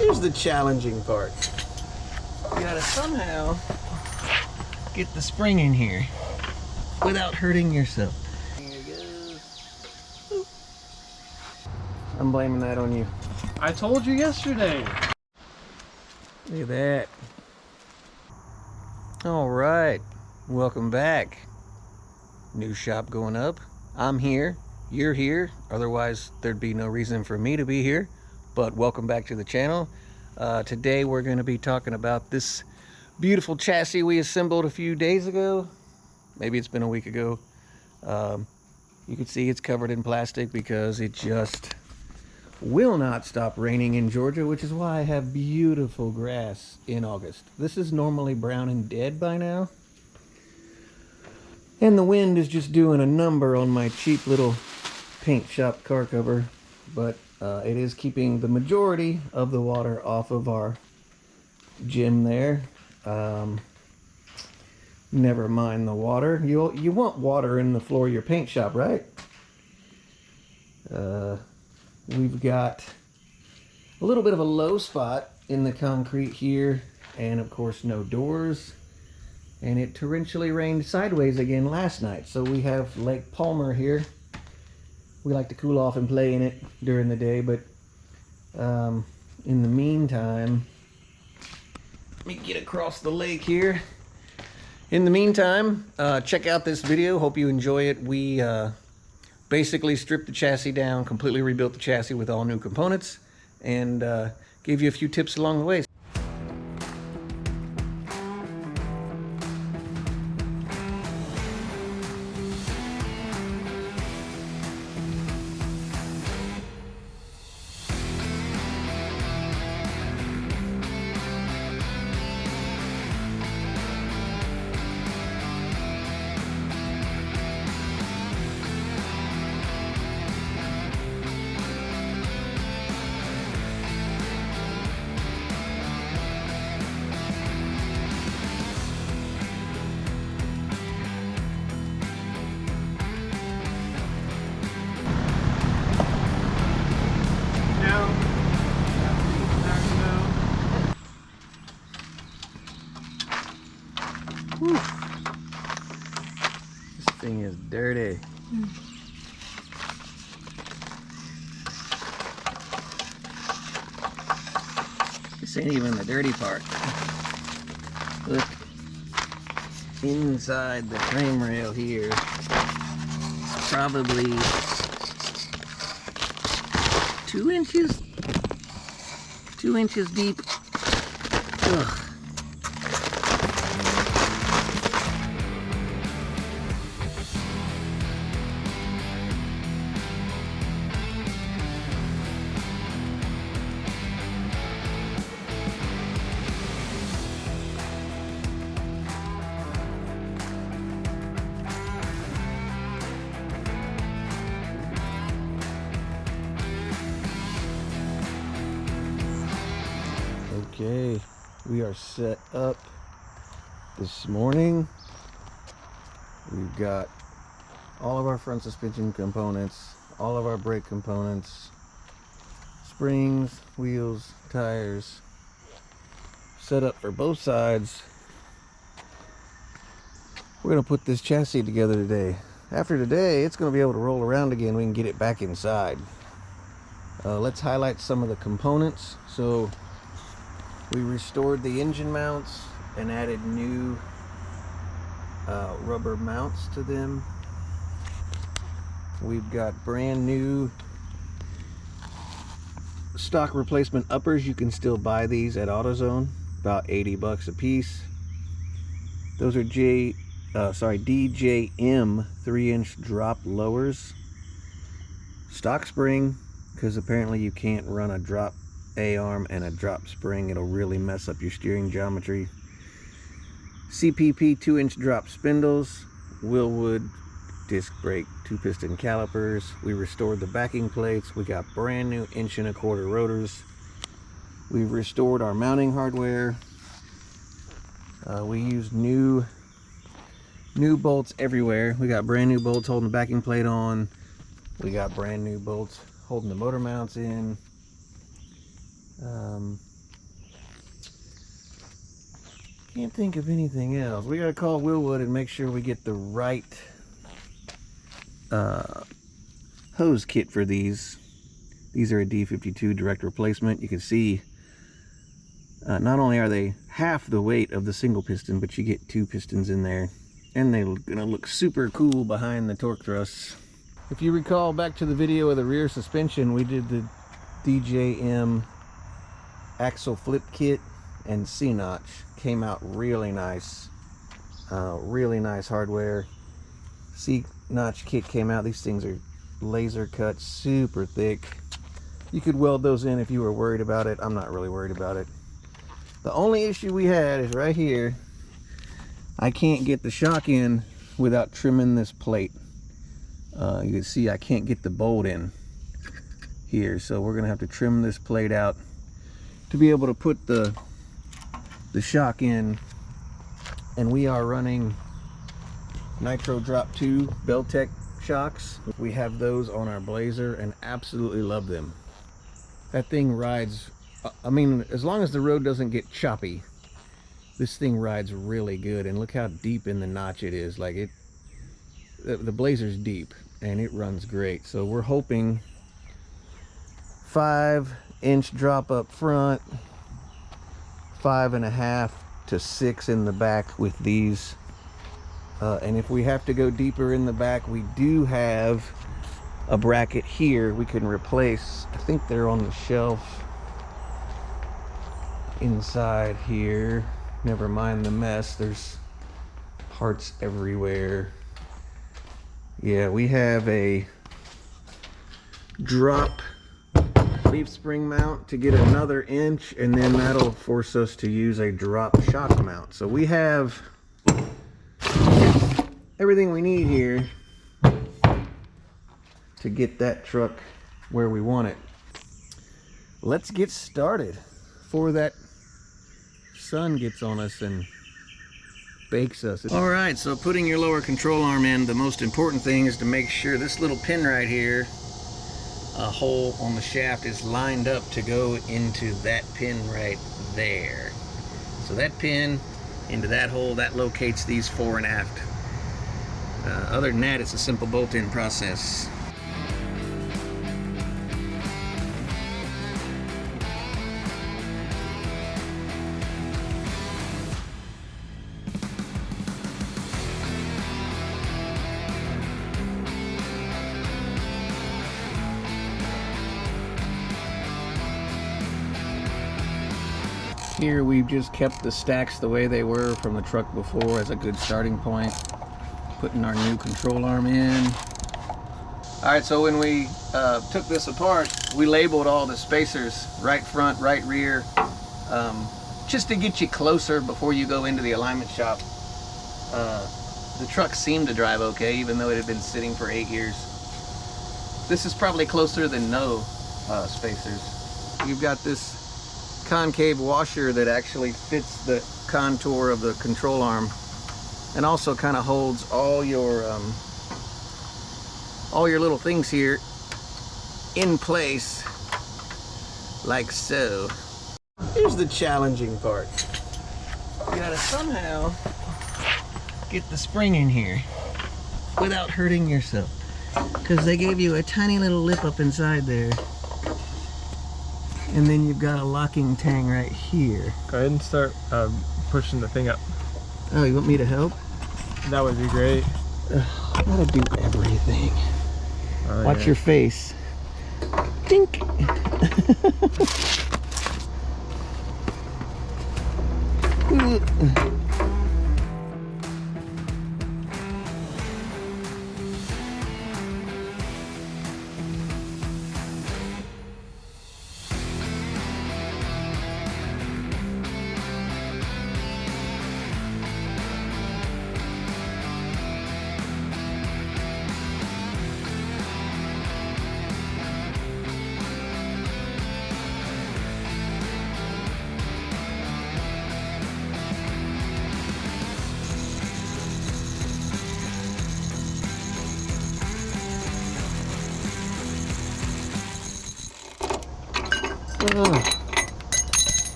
Here's the challenging part. You gotta somehow get the spring in here without hurting yourself. There it goes. I'm blaming that on you. I told you yesterday. Look at that. All right, welcome back. New shop going up. I'm here, you're here. Otherwise, there'd be no reason for me to be here. But welcome back to the channel. Today we're going to be talking about this beautiful chassis we assembled a few days ago. Maybe it's been a week ago. You can see it's covered in plastic because it just will not stop raining in Georgia, which is why I have beautiful grass in August. This is normally brown and dead by now. And the wind is just doing a number on my cheap little paint shop car cover. But it is keeping the majority of the water off of our gym there. Never mind the water. You want water in the floor of your paint shop, right? We've got a little bit of a low spot in the concrete here, and of course no doors. And it torrentially rained sideways again last night, so we have Lake Palmer here. We like to cool off and play in it during the day, but in the meantime, let me get across the lake here. In the meantime, check out this video. Hope you enjoy it. We basically stripped the chassis down, completely rebuilt the chassis with all new components, and gave you a few tips along the way. Whew. This thing is dirty. This ain't even the dirty part. Look, inside the frame rail here, it's probably 2 inches? 2 inches deep. Ugh. Okay, we are set up this morning. We've got all of our front suspension components, all of our brake components, springs, wheels, tires, set up for both sides. We're going to put this chassis together today. After today, it's going to be able to roll around again. We can get it back inside. Let's highlight some of the components. So we restored the engine mounts and added new rubber mounts to them. We've got brand new stock replacement uppers. You can still buy these at AutoZone, about 80 bucks a piece. Those are DJM 3-inch drop lowers. Stock spring, because apparently you can't run a drop A-arm and a drop spring. It'll really mess up your steering geometry. CPP 2-inch drop spindles, Willwood disc brake 2-piston calipers. We restored the backing plates. We got brand new 1.25-inch rotors. We've restored our mounting hardware. We used new bolts everywhere. We got brand new bolts holding the backing plate on. We got brand new bolts holding the motor mounts in. Can't think of anything else. We gotta call Willwood and make sure we get the right hose kit for these. These are a D52 direct replacement. You can see not only are they half the weight of the single piston, but you get 2 pistons in there, and they're gonna look super cool behind the torque thrusts. If you recall back to the video of the rear suspension, we did the DJM axle flip kit and C-notch. Came out really nice. Really nice hardware. C-notch kit came out. These things are laser cut, super thick. You could weld those in if you were worried about it. I'm not really worried about it. The only issue we had is right here. I can't get the shock in without trimming this plate. You can see I can't get the bolt in here, so we're gonna have to trim this plate out to be able to put the shock in. And we are running Nitro Drop 2 Beltec shocks. We have those on our Blazer and absolutely love them. That thing rides, I mean, as long as the road doesn't get choppy, this thing rides really good. And look how deep in the notch it is. Like the Blazer's deep and it runs great. So we're hoping 5-inch drop up front, 5.5 to 6 in the back with these. And if we have to go deeper in the back, we do have a bracket here we can replace. I think they're on the shelf inside here. Never mind the mess, there's parts everywhere. Yeah, we have a drop leaf spring mount to get another inch, and then that'll force us to use a drop shock mount. So we have everything we need here to get that truck where we want it. Let's get started before that sun gets on us and bakes us. All right, so putting your lower control arm in, the most important thing is to make sure this little pin right here, a hole on the shaft, is lined up to go into that pin right there. So that pin into that hole, that locates these fore and aft. Other than that, it's a simple bolt-in process. Here we've just kept the stacks the way they were from the truck before as a good starting point. Putting our new control arm in. Alright, so when we took this apart, we labeled all the spacers, right front, right rear, just to get you closer before you go into the alignment shop. The truck seemed to drive okay, even though it had been sitting for 8 years. This is probably closer than no spacers. You've got this concave washer that actually fits the contour of the control arm, and also kind of holds all your little things here in place, like so. Here's the challenging part. You gotta somehow get the spring in here without hurting yourself, because they gave you a tiny little lip up inside there. And then you've got a locking tang right here. Go ahead and start pushing the thing up. Oh, you want me to help? That would be great. I gotta do everything. Oh, Watch yeah. your face. Dink!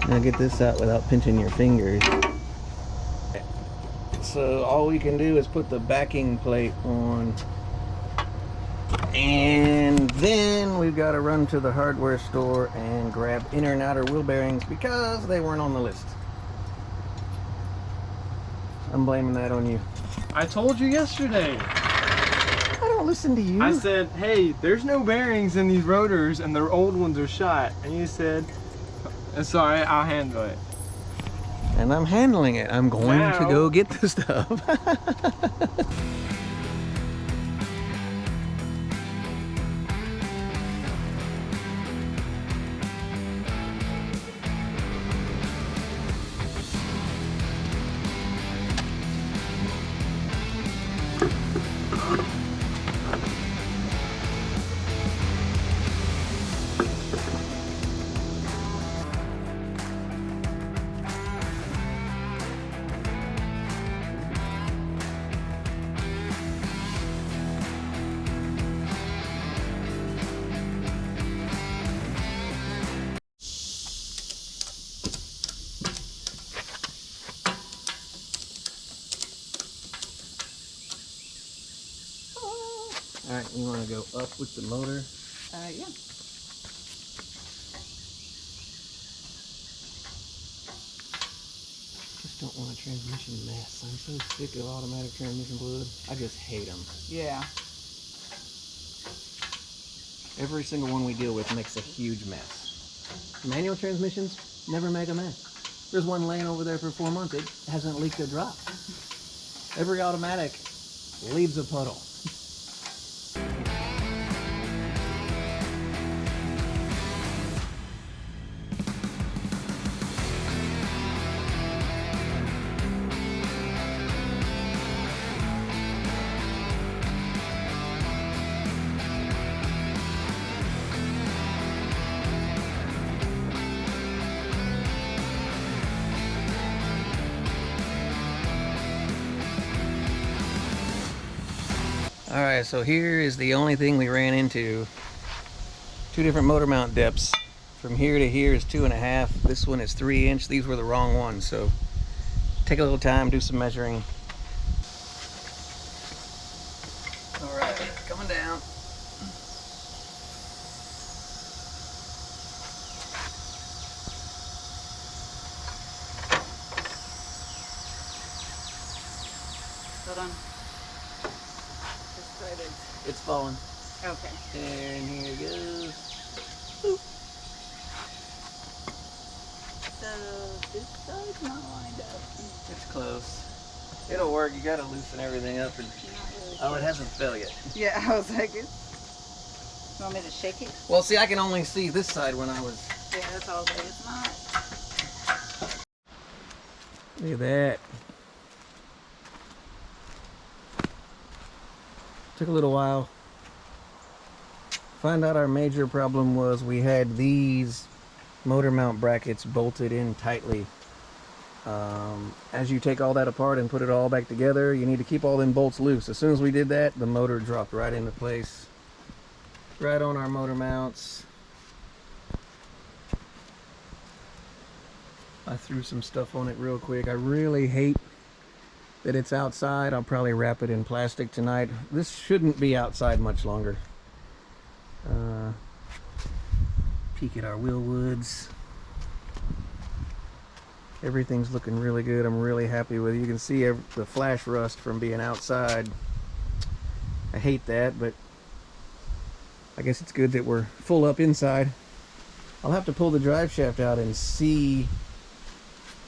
Now get this out without pinching your fingers. So all we can do is put the backing plate on, and then we've got to run to the hardware store and grab inner and outer wheel bearings because they weren't on the list. I'm blaming that on you. I told you yesterday. I don't listen to you. I said, hey, there's no bearings in these rotors and the old ones are shot. And you said, it's all right, I'll handle it. And I'm handling it. I'm going to go get the stuff. All right, you want to go up with the motor? Yeah. Just don't want a transmission mess. I'm so sick of automatic transmission fluid. I just hate them. Yeah. Every single one we deal with makes a huge mess. Manual transmissions never make a mess. There's one laying over there for 4 months. It hasn't leaked a drop. Every automatic leaves a puddle. Alright, so here is the only thing we ran into. 2 different motor mount depths. From here to here is 2.5. This one is 3 inch. These were the wrong ones, so take a little time, do some measuring. Alright, coming down. Hold on. It's falling. Okay. And here it goes. So this side's not lined up. It's close. It'll work. You gotta loosen everything up. And Really oh, it hasn't fell yet. Yeah, I was like, you want me to shake it? Well, see, I can only see this side when I was. Yeah, that's all it is. Not. Look at that. Took a little while. Find out our major problem was we had these motor mount brackets bolted in tightly. As you take all that apart and put it all back together, you need to keep all them bolts loose. As soon as we did that, the motor dropped right into place. Right on our motor mounts. I threw some stuff on it real quick. I really hate that it's outside. I'll probably wrap it in plastic tonight. This shouldn't be outside much longer. Peek at our wheel woods. Everything's looking really good. I'm really happy with it. You can see the flash rust from being outside. I hate that, but I guess it's good that we're full up inside. I'll have to pull the drive shaft out and see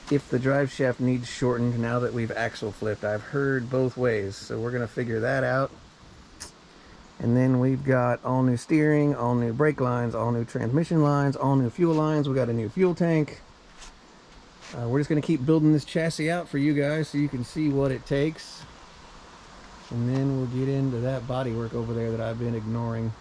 if the drive shaft needs shortened now that we've axle flipped. I've heard both ways, so we're gonna figure that out. And then we've got all new steering, all new brake lines, all new transmission lines, all new fuel lines. We got a new fuel tank. We're just gonna keep building this chassis out for you guys so you can see what it takes. And then we'll get into that body work over there that I've been ignoring.